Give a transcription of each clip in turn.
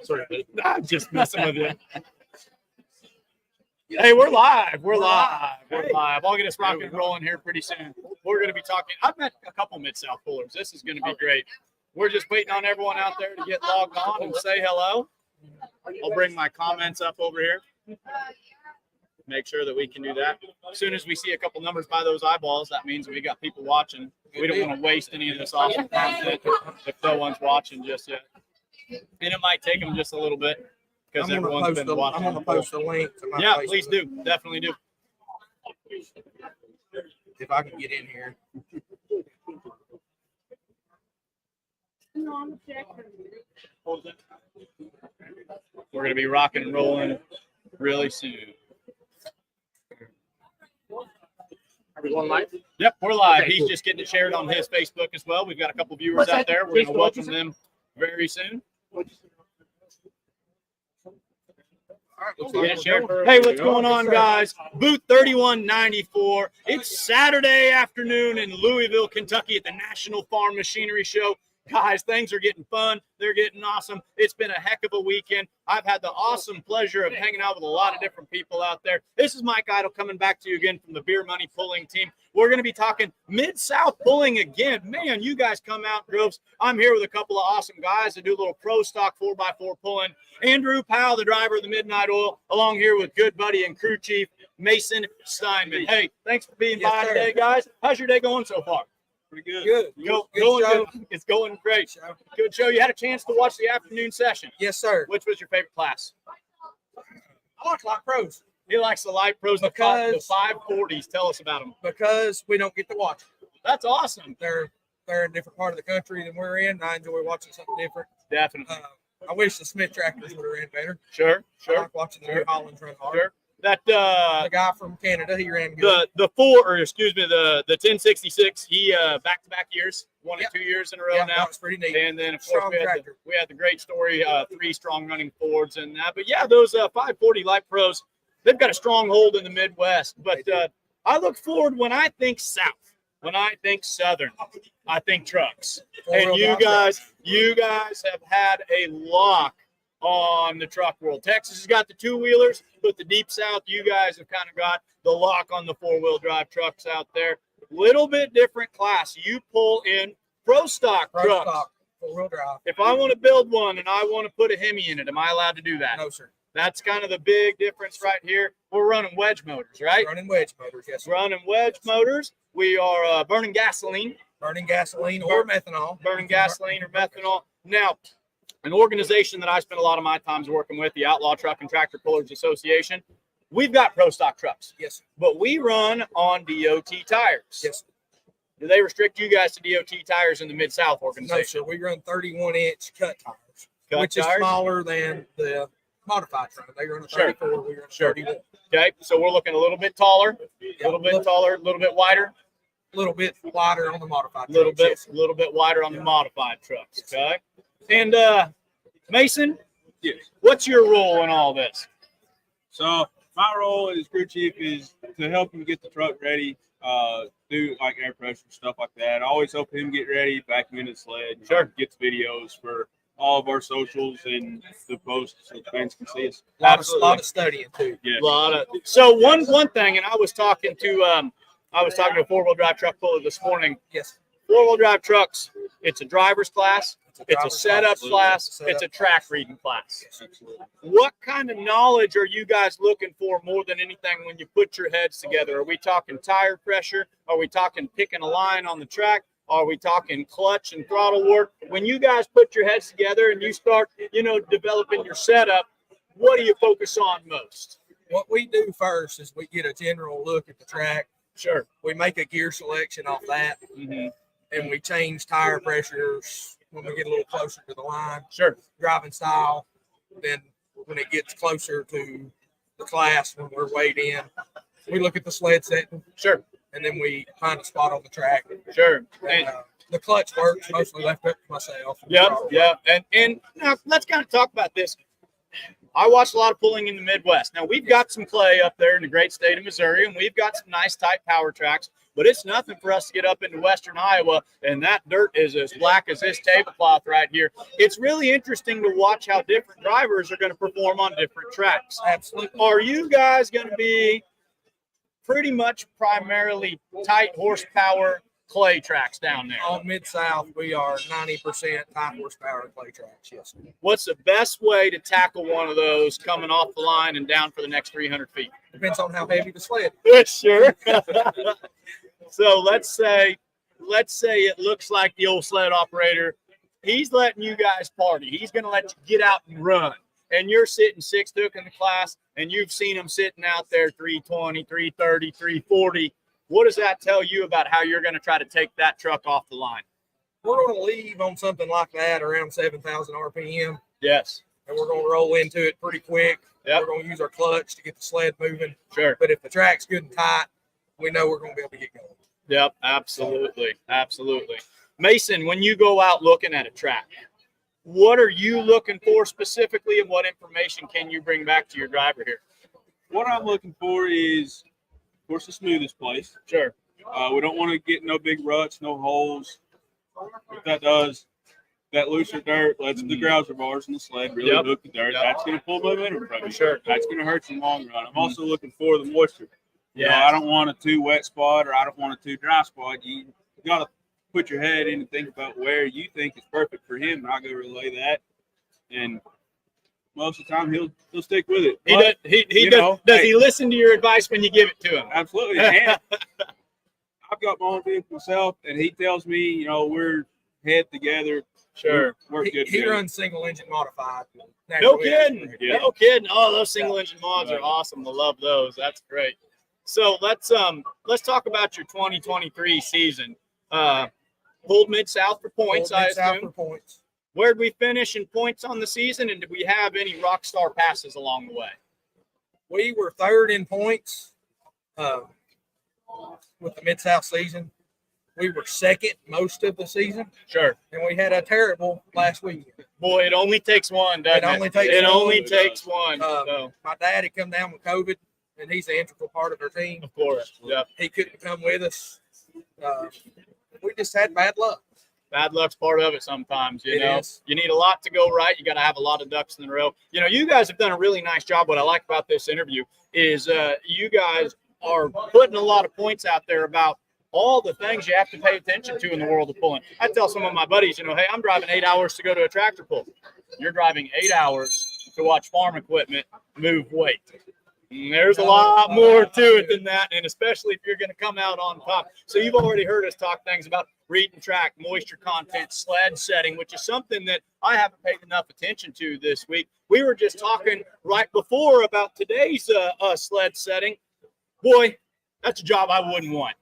Sorry, I'm just messing with you. Hey, we're live. We're live. I'll get us rocking and rolling here pretty soon. We're going to be talking. I've met a couple Mid-South pullers. This is going to be great. We're just waiting on everyone out there to get logged on and say hello. I'll bring my comments up over here. Make sure that we can do that. As soon as we see a couple numbers by those eyeballs, that means we got people watching. We don't want to waste any of this awesome content if no one's watching just yet. And it might take them just a little bit because everyone's been watching. I'm going to post a link to my Facebook. Please do. Definitely do. If I can get in here. We're going to be rocking and rolling really soon. Are we going live? Yep, we're live. Okay, He's cool. just getting it shared on his Facebook as well. We've got a couple viewers out there. We're going to welcome them very soon. Hey, what's going on, guys? Booth 3194. It's Saturday afternoon in Louisville, Kentucky at the National Farm Machinery Show. Guys, things are getting fun. They're getting awesome. It's been a heck of a weekend. I've had the awesome pleasure of hanging out with a lot of different people out there. This is Mike Idle coming back to you again from the Beer Money Pulling team. We're going to be talking Mid-South pulling again. Man, you guys come out, Groves. I'm here with a couple of awesome guys that do a little pro stock 4x4 pulling. Andrew Powell, the driver of the Midnight Oil, along here with good buddy and crew chief Mason Steinmann. Hey, thanks for being by today, guys. How's your day going so far? Pretty good. Good. It's going great. Good show. You had a chance to watch the afternoon session. Yes, sir. Which was your favorite class? I like light pros. He likes the light pros, Because the 540s. Tell us about them. Because we don't get to watch them. That's awesome. They're in a different part of the country than we're in. I enjoy watching something different. Definitely. I wish the Smith tractors would have ran better. Sure. I like watching the New Hollands run hard. Sure. That the guy from Canada, he ran good. The 1066. He back-to-back years, won it 2 years in a row now. That was pretty neat. And then of course we had the great story, 3 strong running Fords and that. But yeah, those 540 light pros, they've got a strong hold in the Midwest. But I look forward when I think South, when I think Southern, I think trucks. And you guys have had a lock on the truck world. Texas has got the 2-wheelers, but the Deep South, you guys have kind of got the lock on the 4-wheel drive trucks out there. Little bit different class. You pull in pro stock trucks. 4-wheel drive. If I want to build one and I want to put a Hemi in it, am I allowed to do that? No, sir. That's kind of the big difference right here. We're running wedge motors, right? Running wedge motors, yes, sir. Running wedge motors. We are burning gasoline. Burning gasoline or methanol. Burning gasoline or methanol. Now, an organization that I spend a lot of my times working with, the Outlaw Truck and Tractor Pullers Association, we've got pro stock trucks. Yes, sir. But we run on DOT tires. Yes, sir. Do they restrict you guys to DOT tires in the Mid-South organization? No, sir. We run 31-inch cut tires, which is smaller than the modified truck. They run a 34. We run a 31. Okay, so we're looking a little bit taller, a little bit wider. A little bit wider on the modified trucks. A little bit wider on the modified trucks. Okay. And Mason, yes. What's your role in all this? So my role as crew chief is to help him get the truck ready, do like air pressure stuff like that. I always help him get ready, back him into the sled, gets videos for all of our socials and the posts so fans can see us. A lot of studying too. Yeah. So one thing, and I was talking to a 4-wheel drive truck puller this morning. Yes. 4-wheel drive trucks, it's a driver's class, it's a setup class, it's a track reading class. What kind of knowledge are you guys looking for more than anything when you put your heads together? Are we talking tire pressure? Are we talking picking a line on the track? Are we talking clutch and throttle work? When you guys put your heads together and you start, developing your setup, what do you focus on most? What we do first is we get a general look at the track. Sure. We make a gear selection off that. Mm-hmm. And we change tire pressures when we get a little closer to the line. Sure. Driving style. Then when it gets closer to the class, when we're weighed in, we look at the sled setting. Sure. And then we find a spot on the track. Sure. And, the clutch works mostly left up to myself. Yeah. And now let's kind of talk about this. I watch a lot of pulling in the Midwest. Now, we've got some clay up there in the great state of Missouri, and we've got some nice tight power tracks. but it's nothing for us to get up into western Iowa, and that dirt is as black as this tablecloth right here. It's really interesting to watch how different drivers are going to perform on different tracks. Absolutely. Are you guys going to be pretty much primarily tight horsepower clay tracks down there? On Mid-South, we are 90% high horsepower clay tracks, yes. What's the best way to tackle one of those coming off the line and down for the next 300 feet? Depends on how heavy the sled. Sure. So let's say it looks like the old sled operator, he's letting you guys party. He's going to let you get out and run. And you're sitting sixth hook in the class, and you've seen them sitting out there 320, 330, 340. What does that tell you about how you're going to try to take that truck off the line? We're going to leave on something like that around 7,000 RPM. Yes. And we're going to roll into it pretty quick. Yep. We're going to use our clutch to get the sled moving. Sure. But if the track's good and tight, we know we're going to be able to get going. Yep, absolutely. Absolutely. Mason, when you go out looking at a track, what are you looking for specifically, and what information can you bring back to your driver here? What I'm looking for is, of course, the smoothest place. Sure. We don't want to get no big ruts, no holes. If that does, that looser dirt lets the grouser bars in the sled really hook the dirt. Yep. That's going to pull momentum from you. Sure. That's going to hurt you in the long run. I'm also looking for the moisture. Yeah. You know, I don't want a too wet spot, or I don't want a too dry spot. You got to put your head in and think about where you think is perfect for him, and I'll go relay that. And most of the time, he'll stick with it. Does he listen to your advice when you give it to him? Absolutely. And I've got my own vehicle myself, and he tells me, you know, we're head together. Sure. We're good. He runs single engine modified. No kidding. Yeah. No kidding. Oh, those single engine mods are awesome. I love those. That's great. So let's talk about your 2023 season. Pulled Mid-South for points, I assume. For points. Where'd we finish in points on the season, and did we have any rock star passes along the way? We were third in points with the Mid-South season. We were second most of the season. Sure. And we had a terrible last weekend. Boy, it only takes one, doesn't it? It only takes one. So. My dad had come down with COVID, and he's an integral part of our team. Of course. Yeah. He couldn't come with us. We just had bad luck. Bad luck's part of it sometimes, you know. Is. You need a lot to go right. You got to have a lot of ducks in a row. You know, you guys have done a really nice job. What I like about this interview is you guys are putting a lot of points out there about all the things you have to pay attention to in the world of pulling. I tell some of my buddies, you know, hey, I'm driving 8 hours to go to a tractor pull. You're driving 8 hours to watch farm equipment move weight. And there's a lot more to it than that, and especially if you're going to come out on top. So you've already heard us talk things about reading track, moisture content, sled setting, which is something that I haven't paid enough attention to this week. We were just talking right before about today's sled setting. Boy, that's a job I wouldn't want.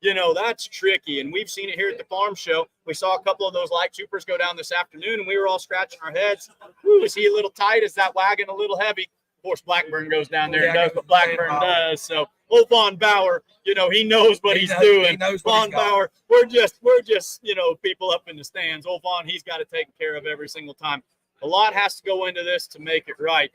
You know, that's tricky, and we've seen it here at the farm show. We saw a couple of those light supers go down this afternoon, and we were all scratching our heads. Ooh, is he a little tight? Is that wagon a little heavy? Of course, Blackburn goes down there and does what Blackburn does. So, old Von Bauer, you know, he knows what he's doing. He knows Von Bauer, we're just, you know, people up in the stands. Old Von, he's got to take care of every single time. A lot has to go into this to make it right.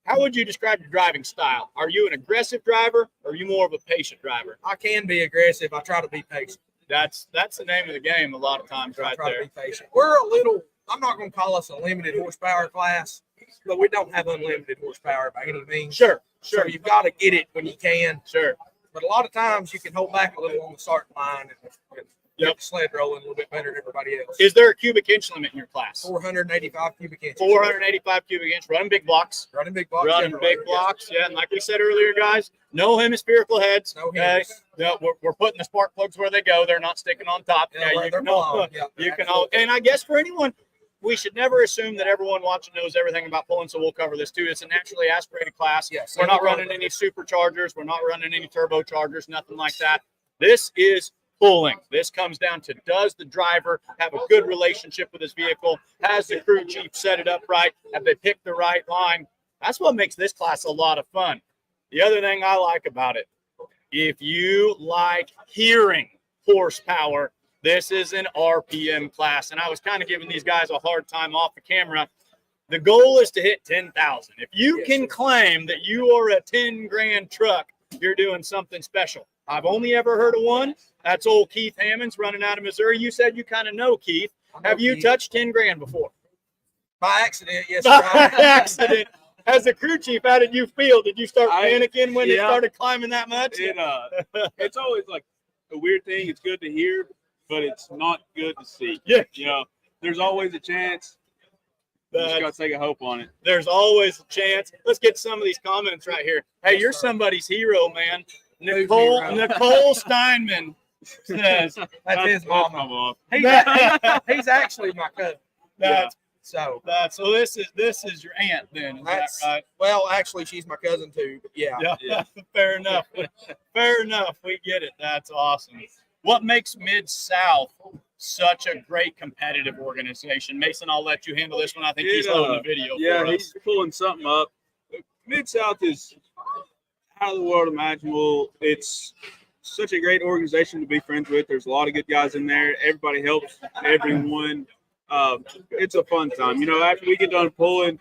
How would you describe your driving style? Are you an aggressive driver, or are you more of a patient driver? I can be aggressive. I try to be patient. That's the name of the game a lot of times right there. I try to be patient. We're a little, I'm not going to call us a limited horsepower class, but we don't have unlimited horsepower by any means. Sure. So you've got to get it when you can. Sure. But a lot of times you can hold back a little on the starting line and get the sled rolling a little bit better than everybody else. Is there a cubic inch limit in your class? 485 cubic inches. 485 cubic inch. Running big blocks. Running big blocks. Running big blocks. Yeah. And like we said earlier, guys, no hemispherical heads. No heads. No, we're putting the spark plugs where they go. They're not sticking on top. Yeah, you can all. And I guess for anyone, we should never assume that everyone watching knows everything about pulling, so we'll cover this too. It's a naturally aspirated class. Yes, we're not running any superchargers. We're not running any turbochargers, nothing like that. This is pulling. This comes down to, does the driver have a good relationship with his vehicle? Has the crew chief set it up right? Have they picked the right line? That's what makes this class a lot of fun. The other thing I like about it, if you like hearing horsepower, this is an RPM class, and I was kind of giving these guys a hard time off the camera. The goal is to hit 10,000. If you can claim that you are a 10 grand truck, you're doing something special. I've only ever heard of one. That's old Keith Hammonds running out of Missouri. You said you kind of know Keith. Have you touched 10 grand before? By accident, yes. By accident. As a crew chief, how did you feel? Did you start panicking when it started climbing that much? It's always like a weird thing. It's good to hear, but it's not good to see. Yeah. You know, there's always a chance. You just got to take a hope on it. There's always a chance. Let's get some of these comments right here. Hey, you're somebody's hero, man. Nicole Steinmann says that's his mama. He's actually my cousin. So this is your aunt then, is that right? Well, actually, she's my cousin too. But yeah. Fair enough. Fair enough. We get it. That's awesome. What makes Mid-South such a great competitive organization? Mason, I'll let you handle this one. I think he's loading the video for us. He's pulling something up. Mid-South is out of the world imaginable. It's such a great organization to be friends with. There's a lot of good guys in there. Everybody helps everyone. It's a fun time. You know, after we get done pulling,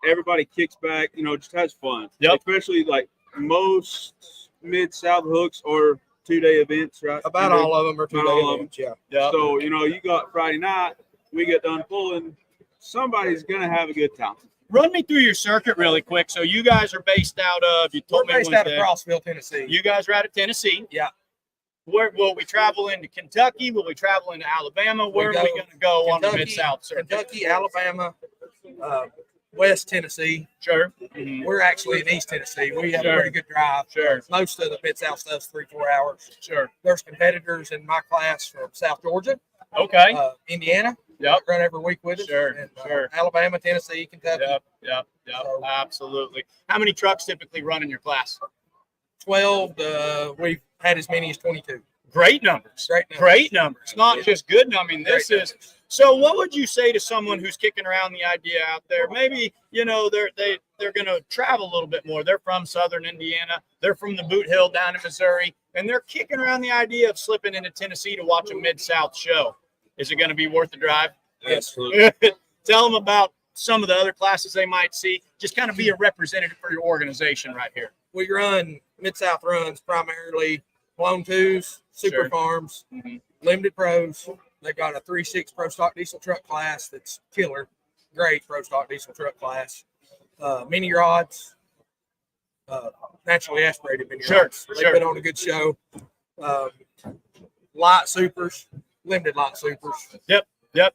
everybody kicks back, you know, just has fun. Yep. Especially like most Mid-South hooks are 2-day events, right? About all of them are 2-day events, yeah. So, you know, you got Friday night, we get done pulling, somebody's going to have a good time. Run me through your circuit really quick. So you guys are based out of, we're based out of Crossville, Tennessee. You guys are out of Tennessee. Yeah. Where will we travel into Kentucky? Will we travel into Alabama? Where are we going to go on the Mid-South circuit? Kentucky, Alabama, West Tennessee. Sure. Mm-hmm. We're actually in East Tennessee. We have a pretty good drive. Sure. Most of the Mid-South stuff's 3-4 hours. Sure. There's competitors in my class from South Georgia. Okay. Indiana. Yep. Run every week with us. Sure. And, sure. Alabama, Tennessee, Kentucky. Yep. Absolutely. How many trucks typically run in your class? 12. We've had as many as 22. Great numbers. Great numbers. Not just good. I mean, this is. So what would you say to someone who's kicking around the idea out there? Maybe, you know, they're going to travel a little bit more. They're from Southern Indiana. They're from the Boot Hill down in Missouri. And they're kicking around the idea of slipping into Tennessee to watch a Mid-South show. Is it going to be worth the drive? Absolutely. Tell them about some of the other classes they might see. Just kind of be a representative for your organization right here. We run Mid-South runs primarily blown twos, super farms, limited pros. They've got a 3.6 pro stock diesel truck class that's killer. Great pro stock diesel truck class. Mini rods, naturally aspirated mini rods. They've been on a good show. Light supers, limited light supers. Yep.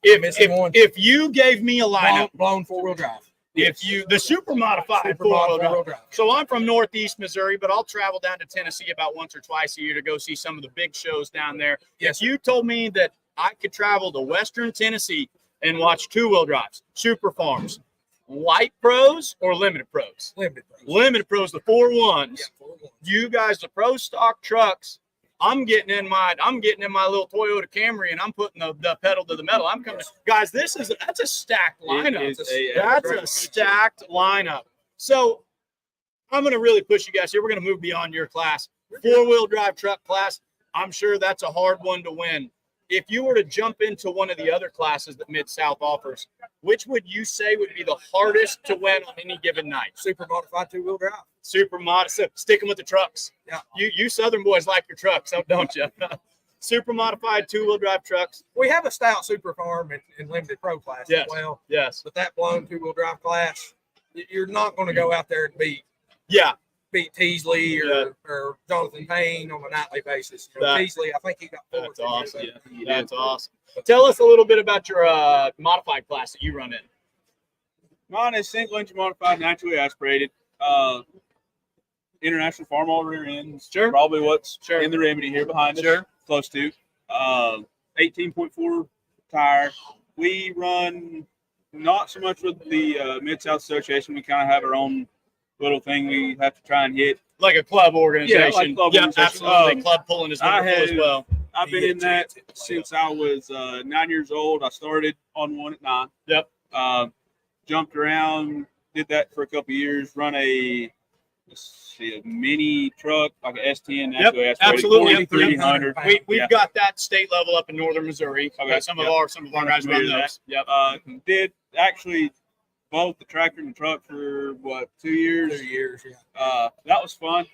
If you gave me a lineup, blown 4-wheel drive. The super modified four-wheel drive. So I'm from Northeast Missouri, but I'll travel down to Tennessee about once or twice a year to go see some of the big shows down there. If you told me that I could travel to Western Tennessee and watch 2-wheel drives, super farms, light pros or limited pros? Limited pros, the 4-1s. Yeah, 4-1s. You guys, the pro stock trucks. I'm getting in my little Toyota Camry and I'm putting the pedal to the metal. I'm coming, guys. That's a stacked lineup. That's a stacked lineup. So I'm going to really push you guys here. We're going to move beyond your class. 4-wheel drive truck class. I'm sure that's a hard one to win. If you were to jump into one of the other classes that Mid-South offers, which would you say would be the hardest to win on any given night? Super modified 2-wheel drive. Super modified. Sticking with the trucks. Yeah. You Southern boys like your trucks, don't you? Super modified 2-wheel drive trucks. We have a stout super farm in limited pro class as well. Yes. But that blown 2-wheel drive class, you're not going to go out there and beat Teasley or Jonathan Payne on a nightly basis. Teasley, I think he got 4. That's awesome. That's awesome. Tell us a little bit about your modified class that you run in. Mine is single engine modified, naturally aspirated. International farm all rear ends. Sure. Probably what's in the remedy here behind us. Sure. Close to. 18.4 tire. We run not so much with the Mid-South Association. We kind of have our own little thing we have to try and hit. Like a club organization. Yeah, like club organization. Absolutely. Club pulling is wonderful as well. I've been in that since I was 9 years old. I started on one at 9. Yep. Jumped around, did that for a couple of years, run a mini truck, like an S10. Yep, absolutely. 300. We've got that state level up in northern Missouri. Okay. Some of our guys run those. Yep. Did actually both the tractor and the truck for 2 years? 2 years, yeah. That was fun.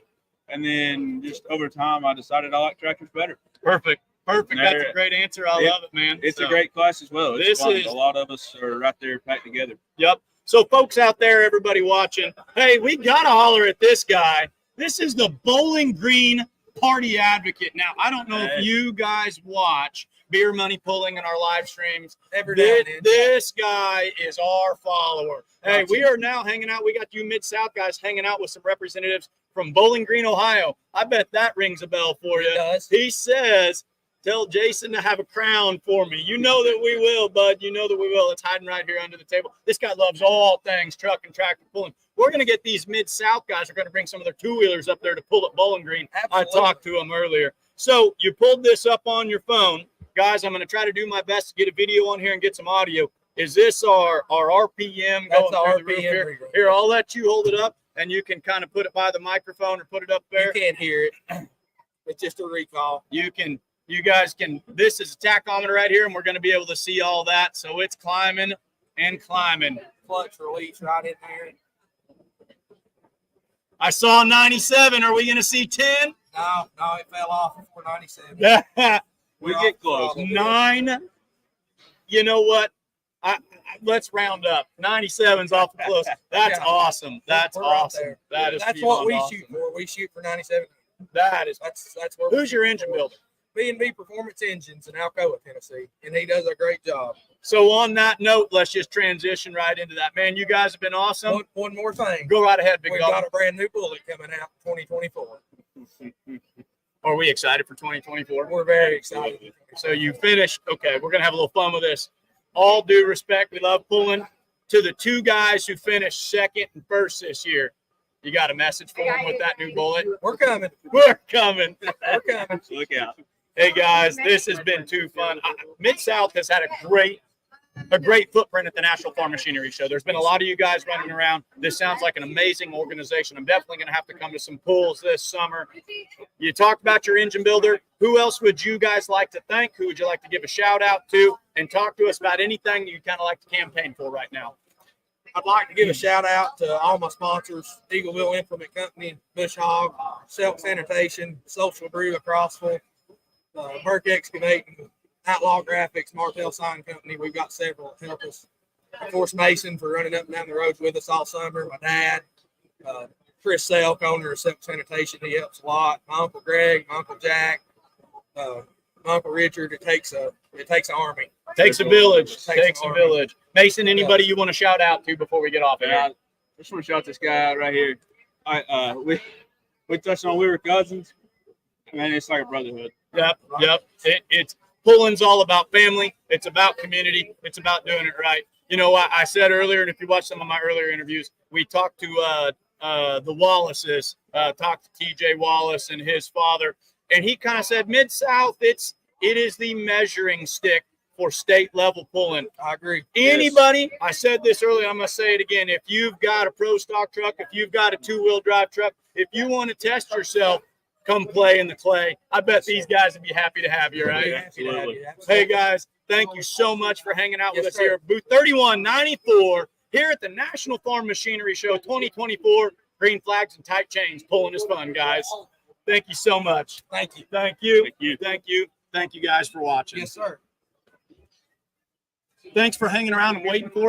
And then just over time, I decided I like tractors better. Perfect. That's a great answer. I love it, man. It's a great class as well. It's This fun. is A lot of us are right there packed together. Yep. So, folks out there, everybody watching, hey, we got to holler at this guy. This is the Bowling Green Party Advocate. Now, I don't know if you guys watch Beer Money Pulling in our live streams. This guy is our follower. Hey, we are now hanging out. We got you Mid-South guys hanging out with some representatives from Bowling Green, Ohio. I bet that rings a bell for you. It does. He says, tell Jason to have a crown for me. You know that we will, bud. You know that we will. It's hiding right here under the table. This guy loves all things truck and tractor pulling. We're going to get these Mid-South guys. Are going to bring some of their two-wheelers up there to pull at Bowling Green. Absolutely. I talked to them earlier. So you pulled this up on your phone. Guys, I'm going to try to do my best to get a video on here and get some audio. Is this our RPM That's going the through the roof RPM here? reading. Here, I'll let you hold it up, and you can kind of put it by the microphone or put it up there. You can't hear it. It's just a recall. You guys can, this is a tachometer right here, and we're going to be able to see all that. So it's climbing and climbing. Clutch release right in there. I saw 97. Are we going to see 10? No, it fell off before 97. We get close. 9. You know what? Let's round up. 97's awful close. That's awesome. That's We're right awesome. there. That's what we shoot for. We shoot for 97. That's where. Who's your engine builder? B&B Performance Engines in Alcoa, Tennessee, and he does a great job. So on that note, let's just transition right into that. Man, you guys have been awesome. One more thing. Go right ahead, big We've dog. got a brand new bullet coming out in 2024. Are we excited for 2024? We're very excited. So you finished. Okay, we're going to have a little fun with this. All due respect, we love pulling. To the two guys who finished second and first this year, you got a message for them with that new bullet? We're coming. We're coming. We're coming. Look out. Hey, guys, this has been too fun. Mid-South has had a great footprint at the National Farm Machinery Show. There's been a lot of you guys running around. This sounds like an amazing organization. I'm definitely going to have to come to some pulls this summer. You talked about your engine builder. Who else would you guys like to thank? Who would you like to give a shout out to? And talk to us about anything you kind of like to campaign for right now. I'd like to give a shout out to all my sponsors: Eagleville Implement Company, Bush Hog, Selk Sanitation, Social Brew of Crossville, Burke Excavating, Outlaw Graphics, Martell Sign Company. We've got several that help us. Of course, Mason for running up and down the roads with us all summer. My dad, Chris Selk, owner of Selk Sanitation, he helps a lot. My Uncle Greg, my Uncle Jack, my Uncle Richard. It takes an army. Takes a village. Takes a army. village. Mason, anybody you want to shout out to before we get off of here? I just want to shout this guy out right here. We touched on we were cousins. Man, it's like a brotherhood. Yep. It's pulling's all about family. It's about community. It's about doing it right. You know, I said earlier, and if you watch some of my earlier interviews, we talked to the Wallaces, talked to TJ Wallace and his father, and he kind of said Mid-South, it is the measuring stick for state level pulling. I agree. Anybody, I said this earlier, I'm going to say it again. If you've got a pro stock truck, if you've got a two-wheel drive truck, if you want to test yourself, come play in the clay. I bet these guys would be happy to have you, right? Absolutely. Hey, guys, thank you so much for hanging out with us here at booth 3194 here at the National Farm Machinery Show 2024. Green flags and tight chains. Pulling is fun, guys. Thank you so much. Thank you. Thank you. Thank you. Thank you. Thank you guys for watching. Yes, sir. Thanks for hanging around and waiting for us.